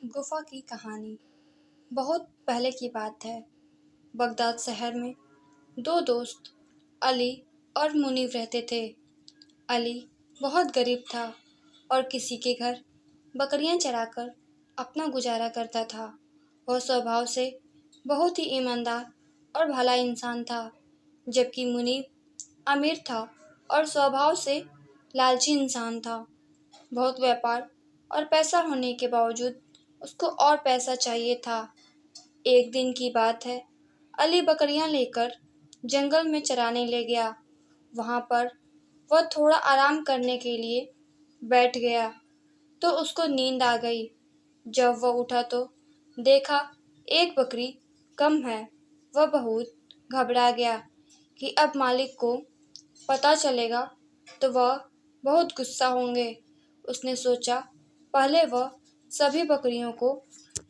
गुफा की कहानी। बहुत पहले की बात है। बगदाद शहर में दो दोस्त अली और मुनीब रहते थे। अली बहुत गरीब था और किसी के घर बकरियां चराकर अपना गुजारा करता था। वह स्वभाव से बहुत ही ईमानदार और भला इंसान था, जबकि मुनीब अमीर था और स्वभाव से लालची इंसान था। बहुत व्यापार और पैसा होने के बावजूद उसको और पैसा चाहिए था। एक दिन की बात है, अली बकरियां लेकर जंगल में चराने ले गया। वहां पर वह थोड़ा आराम करने के लिए बैठ गया तो उसको नींद आ गई। जब वह उठा तो देखा एक बकरी कम है। वह बहुत घबरा गया कि अब मालिक को पता चलेगा तो वह बहुत गुस्सा होंगे। उसने सोचा पहले वह सभी बकरियों को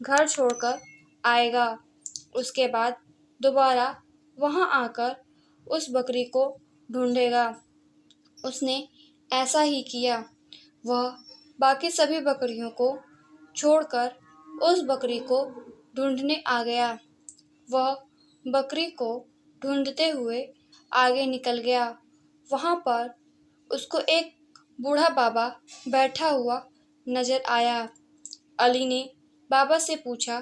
घर छोड़कर आएगा, उसके बाद दोबारा वहां आकर उस बकरी को ढूंढेगा। उसने ऐसा ही किया। वह बाकी सभी बकरियों को छोड़कर उस बकरी को ढूंढने आ गया। वह बकरी को ढूंढते हुए आगे निकल गया। वहां पर उसको एक बूढ़ा बाबा बैठा हुआ नजर आया। अली ने बाबा से पूछा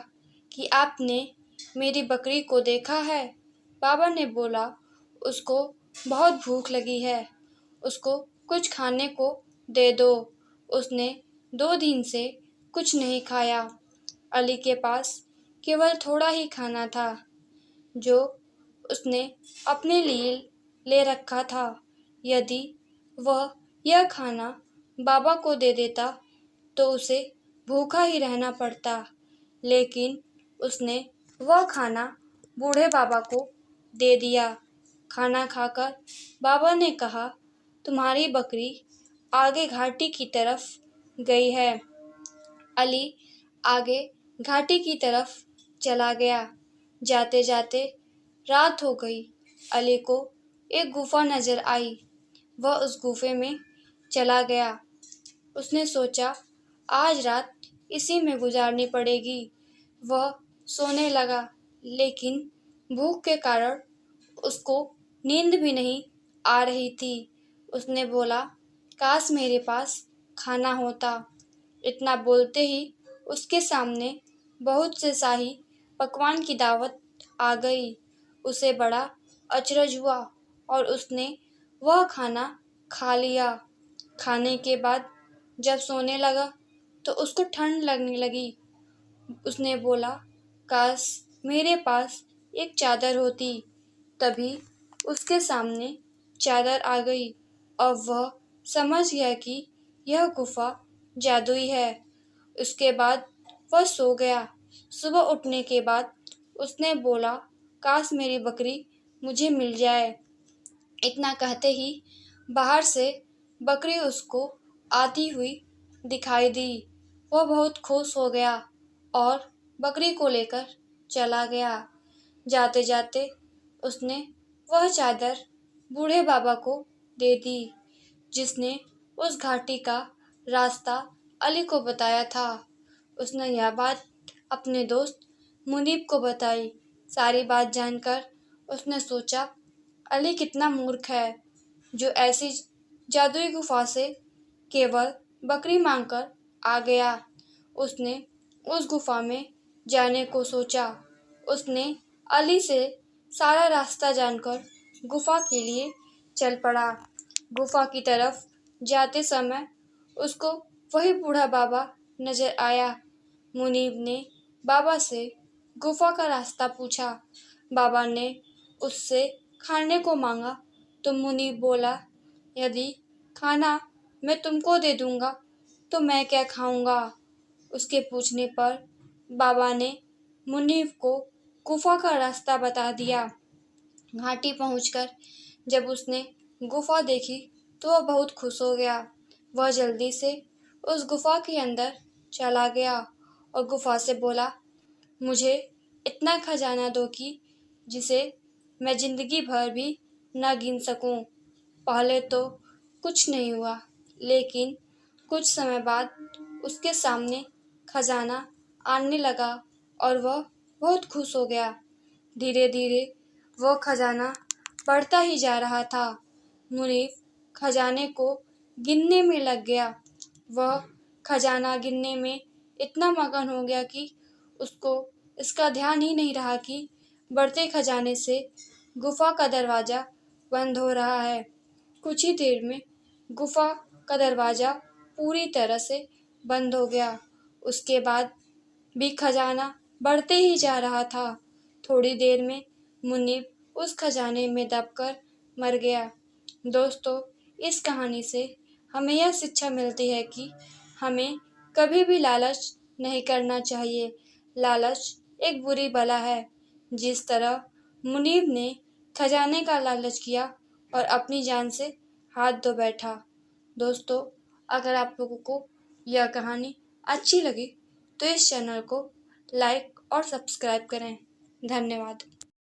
कि आपने मेरी बकरी को देखा है? बाबा ने बोला, उसको बहुत भूख लगी है, उसको कुछ खाने को दे दो। उसने 2 दिन से कुछ नहीं खाया। अली के पास केवल थोड़ा ही खाना था जो उसने अपने लिए ले रखा था। यदि वह यह खाना बाबा को दे देता तो उसे भूखा ही रहना पड़ता, लेकिन उसने वह खाना बूढ़े बाबा को दे दिया। खाना खाकर बाबा ने कहा, तुम्हारी बकरी आगे घाटी की तरफ गई है। अली आगे घाटी की तरफ चला गया। जाते जाते रात हो गई। अली को एक गुफा नजर आई। वह उस गुफे में चला गया। उसने सोचा आज रात इसी में गुजारनी पड़ेगी। वह सोने लगा, लेकिन भूख के कारण उसको नींद भी नहीं आ रही थी। उसने बोला, काश मेरे पास खाना होता। इतना बोलते ही उसके सामने बहुत से शाही पकवान की दावत आ गई। उसे बड़ा अचरज हुआ और उसने वह खाना खा लिया। खाने के बाद जब सोने लगा तो उसको ठंड लगने लगी। उसने बोला, काश मेरे पास एक चादर होती। तभी उसके सामने चादर आ गई। अब वह समझ गया कि यह गुफा जादुई है। उसके बाद वह सो गया। सुबह उठने के बाद उसने बोला, काश मेरी बकरी मुझे मिल जाए। इतना कहते ही बाहर से बकरी उसको आती हुई दिखाई दी। वह बहुत खुश हो गया और बकरी को लेकर चला गया। जाते जाते उसने वह चादर बूढ़े बाबा को दे दी, जिसने उस घाटी का रास्ता अली को बताया था। उसने यह बात अपने दोस्त मुनीब को बताई। सारी बात जानकर उसने सोचा, अली कितना मूर्ख है जो ऐसी जादुई गुफा से केवल बकरी मांगकर आ गया। उसने उस गुफा में जाने को सोचा। उसने अली से सारा रास्ता जानकर गुफा के लिए चल पड़ा। गुफा की तरफ जाते समय उसको वही बूढ़ा बाबा नजर आया। मुनीब ने बाबा से गुफा का रास्ता पूछा। बाबा ने उससे खाने को मांगा तो मुनीब बोला, यदि खाना मैं तुमको दे दूंगा तो मैं क्या खाऊंगा? उसके पूछने पर बाबा ने मुनीब को गुफा का रास्ता बता दिया। घाटी पहुंचकर जब उसने गुफा देखी तो वह बहुत खुश हो गया। वह जल्दी से उस गुफा के अंदर चला गया और गुफा से बोला, मुझे इतना खजाना दो कि जिसे मैं जिंदगी भर भी न गिन सकूं। पहले तो कुछ नहीं हुआ, लेकिन कुछ समय बाद उसके सामने खजाना आने लगा और वह बहुत खुश हो गया। धीरे धीरे वह खजाना बढ़ता ही जा रहा था। मुनीब खजाने को गिनने में लग गया। वह खजाना गिनने में इतना मगन हो गया कि उसको इसका ध्यान ही नहीं रहा कि बढ़ते खजाने से गुफा का दरवाजा बंद हो रहा है। कुछ ही देर में गुफा का दरवाजा पूरी तरह से बंद हो गया। उसके बाद भी खजाना बढ़ते ही जा रहा था। थोड़ी देर में मुनीब उस खजाने में दबकर मर गया। दोस्तों, इस कहानी से हमें यह शिक्षा मिलती है कि हमें कभी भी लालच नहीं करना चाहिए। लालच एक बुरी बला है। जिस तरह मुनीब ने खजाने का लालच किया और अपनी जान से हाथ धो बैठा। दोस्तों, अगर आप लोगों को यह कहानी अच्छी लगी तो इस चैनल को लाइक और सब्सक्राइब करें। धन्यवाद।